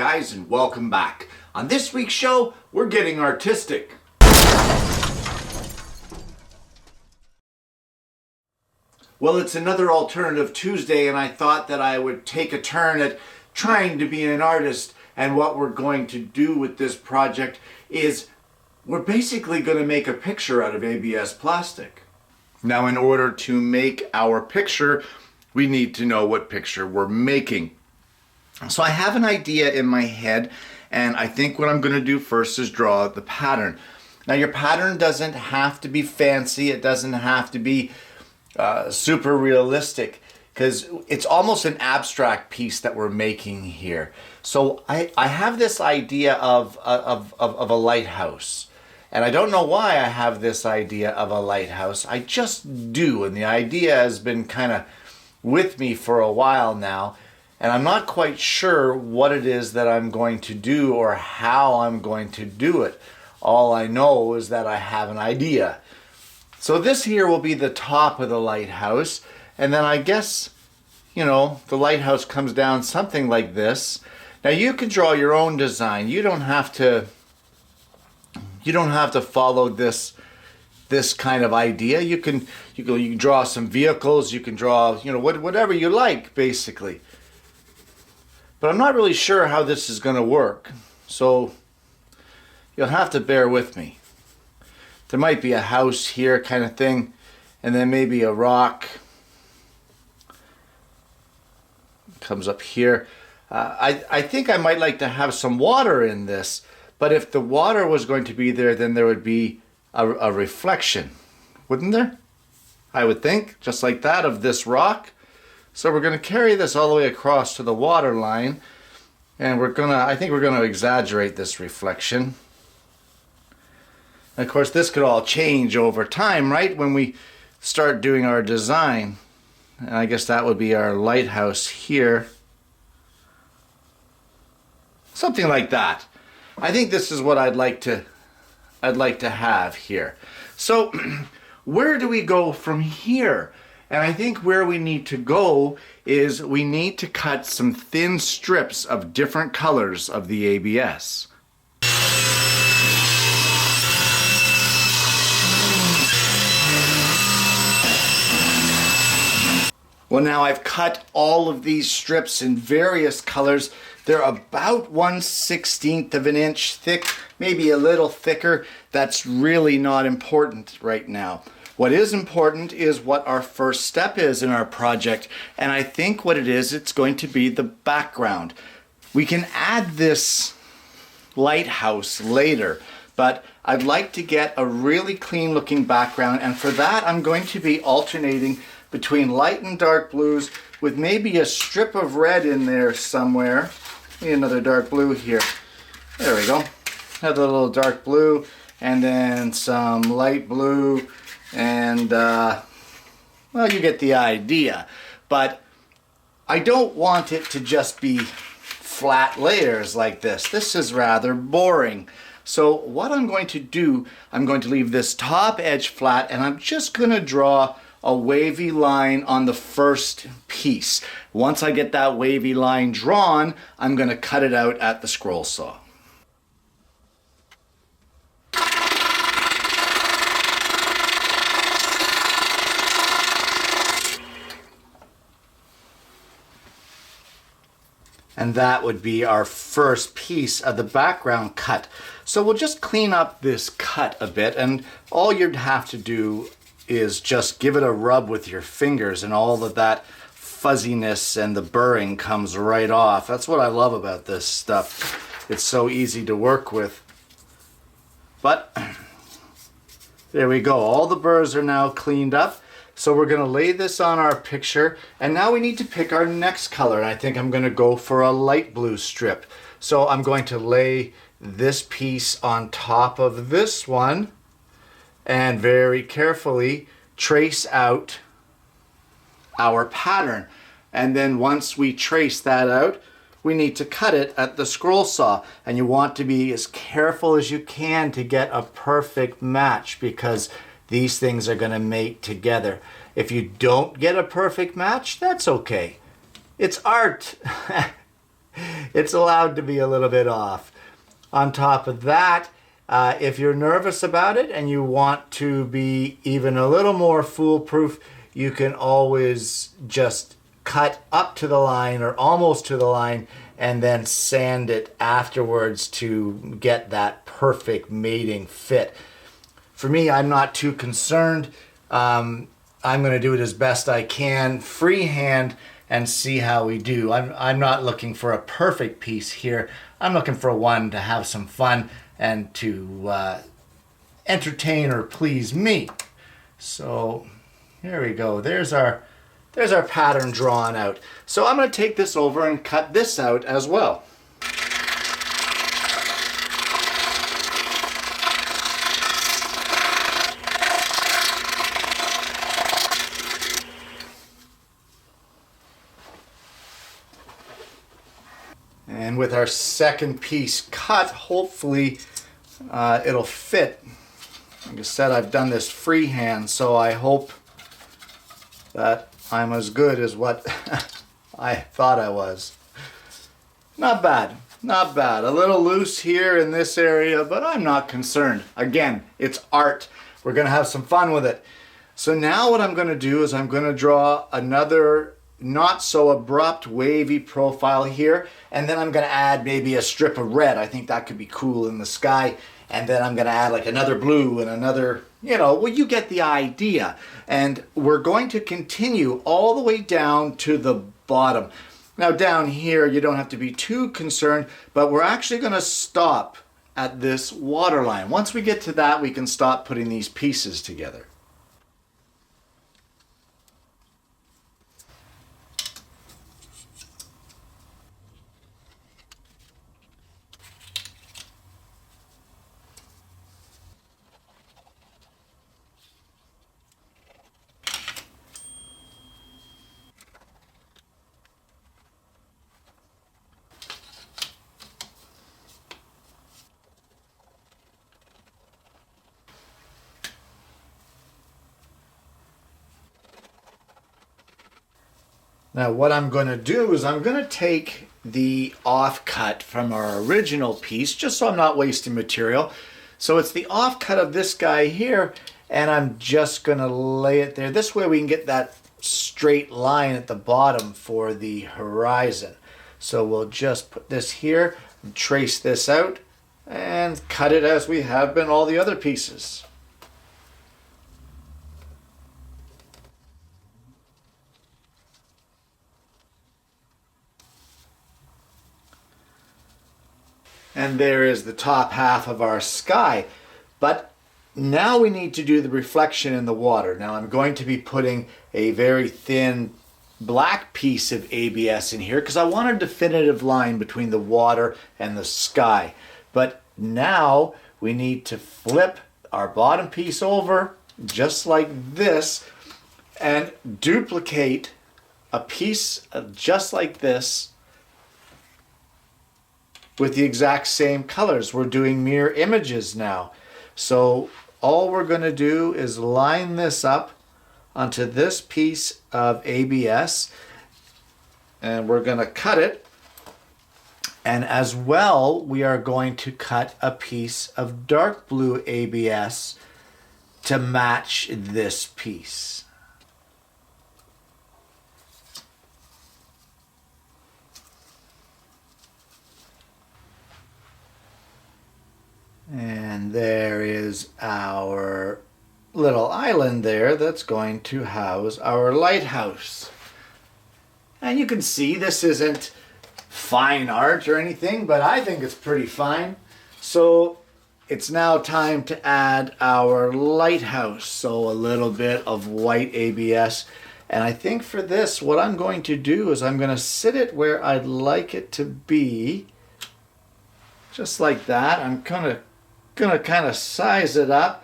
guys, and welcome back. On this week's show, we're getting artistic. Well, it's another Alternative Tuesday, and I thought that I would take a turn at trying to be an artist. And what we're going to do with this project is we're basically going to make a picture out of ABS plastic. Now, in order to make our picture, we need to know what picture we're making. So I have an idea in my head, and I think what I'm going to do first is draw the pattern. Now, your pattern doesn't have to be fancy. It doesn't have to be super realistic, because it's almost an abstract piece that we're making here. So I have this idea of a lighthouse. And I don't know why I have this idea of a lighthouse. I just do, and the idea has been kind of with me for a while now. And I'm not quite sure what it is that I'm going to do or how I'm going to do it. All I know is that I have an idea. So this here will be the top of the lighthouse. And then I guess, you know, the lighthouse comes down something like this. Now you can draw your own design. You don't have to follow this kind of idea. You can draw some vehicles. You can draw, you know, whatever you like, basically. But I'm not really sure how this is going to work, so you'll have to bear with me. There might be a house here kind of thing, and then maybe a rock comes up here. I think I might like to have some water in this, but if the water was going to be there, then there would be a reflection, wouldn't there? I would think, just like that, of this rock. So we're going to carry this all the way across to the water line, and I think we're going to exaggerate this reflection. And of course, this could all change over time, right? When we start doing our design. And I guess that would be our lighthouse here. Something like that. I think this is what I'd like to have here. So where do we go from here? And I think where we need to go is we need to cut some thin strips of different colors of the ABS. Well, now I've cut all of these strips in various colors. They're about 1/16 of an inch thick, maybe a little thicker. That's really not important right now. What is important is what our first step is in our project, and I think what it is, it's going to be the background. We can add this lighthouse later, but I'd like to get a really clean looking background, and for that I'm going to be alternating between light and dark blues with maybe a strip of red in there somewhere. Maybe another dark blue here. There we go. Another little dark blue, and then some light blue. And, well, you get the idea. But I don't want it to just be flat layers like this. This is rather boring. So what I'm going to do, I'm going to leave this top edge flat, and I'm just going to draw a wavy line on the first piece. Once I get that wavy line drawn, I'm going to cut it out at the scroll saw. And that would be our first piece of the background cut. So we'll just clean up this cut a bit, and all you'd have to do is just give it a rub with your fingers, and all of that fuzziness and the burring comes right off. That's what I love about this stuff. It's so easy to work with. But there we go. All the burrs are now cleaned up. So we're going to lay this on our picture, and now we need to pick our next color, and I think I'm going to go for a light blue strip. So I'm going to lay this piece on top of this one and very carefully trace out our pattern. And then once we trace that out, we need to cut it at the scroll saw, and you want to be as careful as you can to get a perfect match, because these things are going to mate together. If you don't get a perfect match, that's okay. It's art. It's allowed to be a little bit off. On top of that, if you're nervous about it and you want to be even a little more foolproof, you can always just cut up to the line or almost to the line and then sand it afterwards to get that perfect mating fit. For me, I'm not too concerned. I'm going to do it as best I can, freehand, and see how we do. I'm not looking for a perfect piece here. I'm looking for one to have some fun and to entertain or please me. So here we go. There's our pattern drawn out. So I'm going to take this over and cut this out as well. And with our second piece cut, hopefully it'll fit. Like I said, I've done this freehand, so I hope that I'm as good as what I thought I was. Not bad, not bad. A little loose here in this area, but I'm not concerned. Again, it's art. We're gonna have some fun with it. So now what I'm gonna do is I'm gonna draw another not so abrupt wavy profile here, and then I'm gonna add maybe a strip of red. I think that could be cool in the sky. And then I'm gonna add like another blue and another, well, you get the idea. And we're going to continue all the way down to the bottom. Now down here, you don't have to be too concerned, but we're actually gonna stop at this water line. Once we get to that, we can stop putting these pieces together. Now what I'm going to do is I'm going to take the offcut from our original piece, just so I'm not wasting material. So it's the offcut of this guy here, and I'm just going to lay it there. This way we can get that straight line at the bottom for the horizon. So we'll just put this here, trace this out, and cut it as we have been all the other pieces. And there is the top half of our sky. But now we need to do the reflection in the water. Now I'm going to be putting a very thin black piece of ABS in here because I want a definitive line between the water and the sky. But now we need to flip our bottom piece over just like this and duplicate a piece of just like this with the exact same colors. We're doing mirror images now. So all we're going to do is line this up onto this piece of ABS, and we're going to cut it. And as well, we are going to cut a piece of dark blue ABS to match this piece. And there is our little island there that's going to house our lighthouse. And you can see this isn't fine art or anything, but I think it's pretty fine. So it's now time to add our lighthouse. So a little bit of white ABS. And I think for this, what I'm going to do is I'm going to sit it where I'd like it to be. Just like that. I'm gonna kind of size it up,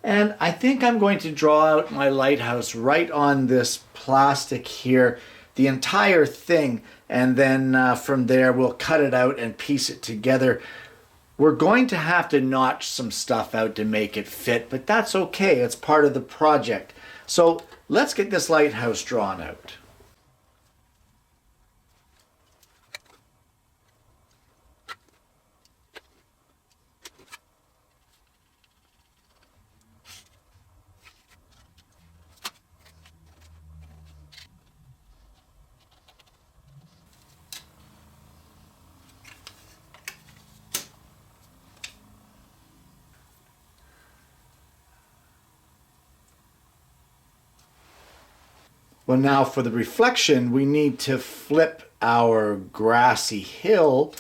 and I think I'm going to draw out my lighthouse right on this plastic here, the entire thing, and then from there we'll cut it out and piece it together. We're going to have to notch some stuff out to make it fit, but that's okay, it's part of the project. So let's get this lighthouse drawn out. Well, now for the reflection, we need to flip our grassy hill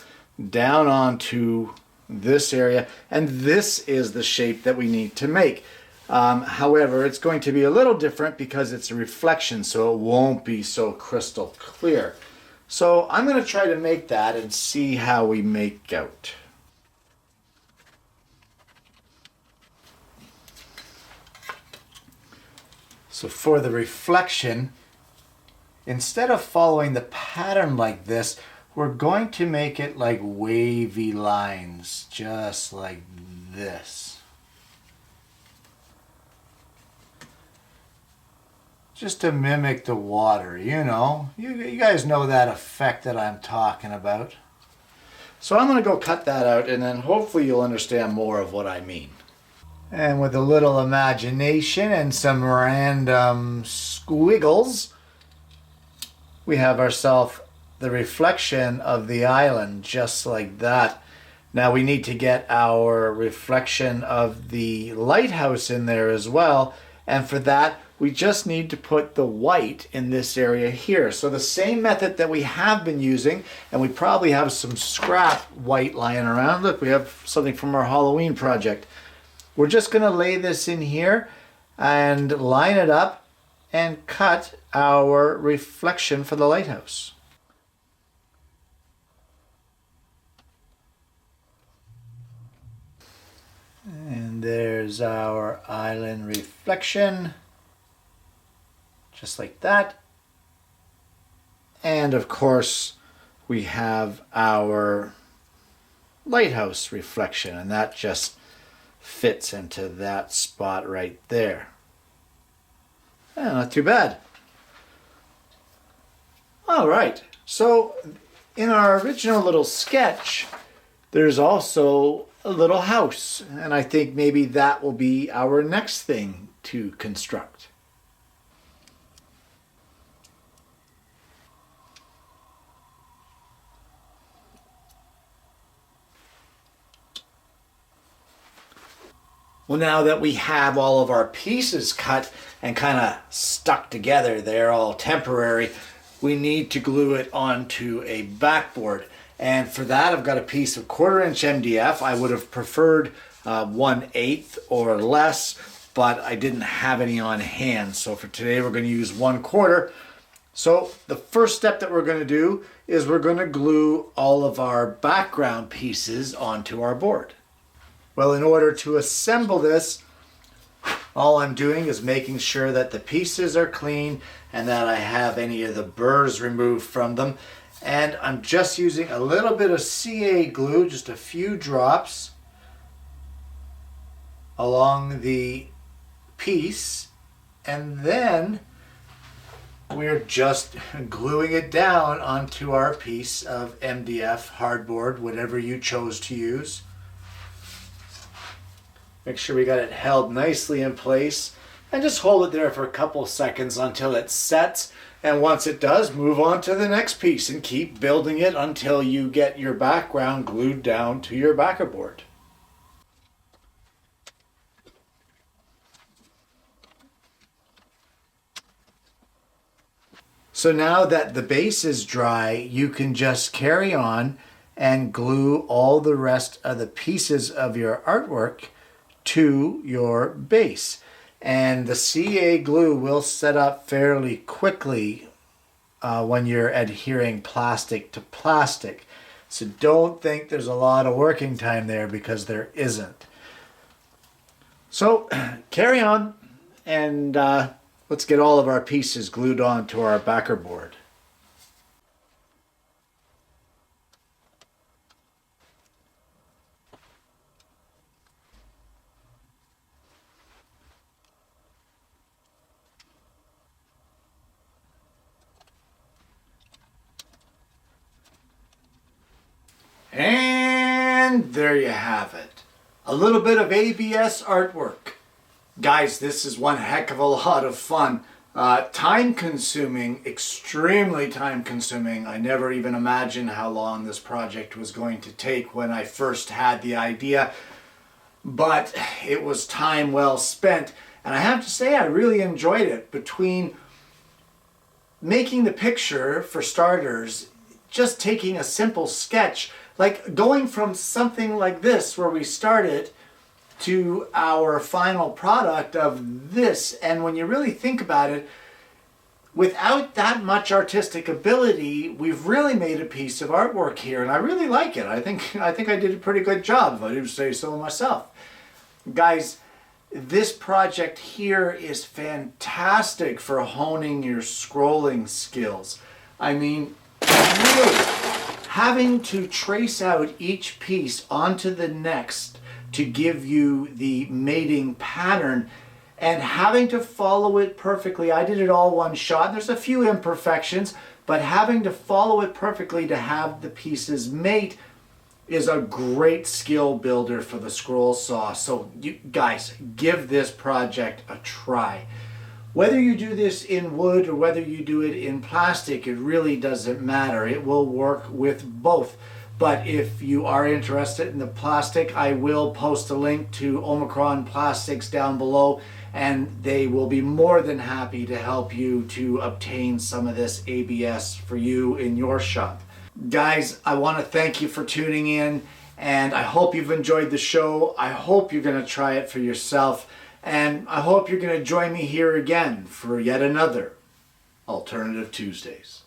down onto this area, and this is the shape that we need to make. However, it's going to be a little different because it's a reflection, so it won't be so crystal clear. So I'm going to try to make that and see how we make out. So for the reflection, instead of following the pattern like this, we're going to make it like wavy lines, just like this. Just to mimic the water, you know. You guys know that effect that I'm talking about. So I'm going to go cut that out, and then hopefully you'll understand more of what I mean. And with a little imagination and some random squiggles, we have ourselves the reflection of the island, just like that. Now we need to get our reflection of the lighthouse in there as well, and for that we just need to put the white in this area here. So the same method that we have been using, and we probably have some scrap white lying around. Look, we have something from our Halloween project. We're just going to lay this in here and line it up and cut our reflection for the lighthouse. And there's our island reflection, just like that. And of course, we have our lighthouse reflection, and that just fits into that spot right there. Not too bad. All right, so in our original little sketch, there's also a little house, and I think maybe that will be our next thing to construct. Well, now that we have all of our pieces cut and kind of stuck together, they're all temporary, we need to glue it onto a backboard. And for that, I've got a piece of 1/4" MDF. I would have preferred 1/8 or less, but I didn't have any on hand. So for today, we're going to use 1/4. So the first step that we're going to do is we're going to glue all of our background pieces onto our board. Well, in order to assemble this, all I'm doing is making sure that the pieces are clean and that I have any of the burrs removed from them. And I'm just using a little bit of CA glue, just a few drops along the piece, and then we're just gluing it down onto our piece of MDF hardboard, whatever you chose to use. Make sure we got it held nicely in place, and just hold it there for a couple seconds until it sets. And once it does, move on to the next piece and keep building it until you get your background glued down to your backer board. So now that the base is dry, you can just carry on and glue all the rest of the pieces of your artwork to your base. And the CA glue will set up fairly quickly when you're adhering plastic to plastic. So don't think there's a lot of working time there, because there isn't. So carry on, and let's get all of our pieces glued onto our backer board. And there you have it. A little bit of ABS artwork. Guys, this is one heck of a lot of fun. Time consuming, extremely time consuming. I never even imagined how long this project was going to take when I first had the idea. But it was time well spent. And I have to say, I really enjoyed it. Between making the picture, for starters, just taking a simple sketch, like going from something like this where we started to our final product of this. And when you really think about it, without that much artistic ability, we've really made a piece of artwork here, and I really like it. I think I did a pretty good job, if I do say so myself. Guys, this project here is fantastic for honing your scrolling skills. I mean, really, having to trace out each piece onto the next to give you the mating pattern and having to follow it perfectly. I did it all one shot. There's a few imperfections, but having to follow it perfectly to have the pieces mate is a great skill builder for the scroll saw. So you guys, give this project a try. Whether you do this in wood or whether you do it in plastic, it really doesn't matter. It will work with both. But if you are interested in the plastic, I will post a link to Omicron Plastics down below, and they will be more than happy to help you to obtain some of this ABS for you in your shop. Guys, I want to thank you for tuning in, and I hope you've enjoyed the show. I hope you're going to try it for yourself, and I hope you're going to join me here again for yet another Alternative Tuesdays.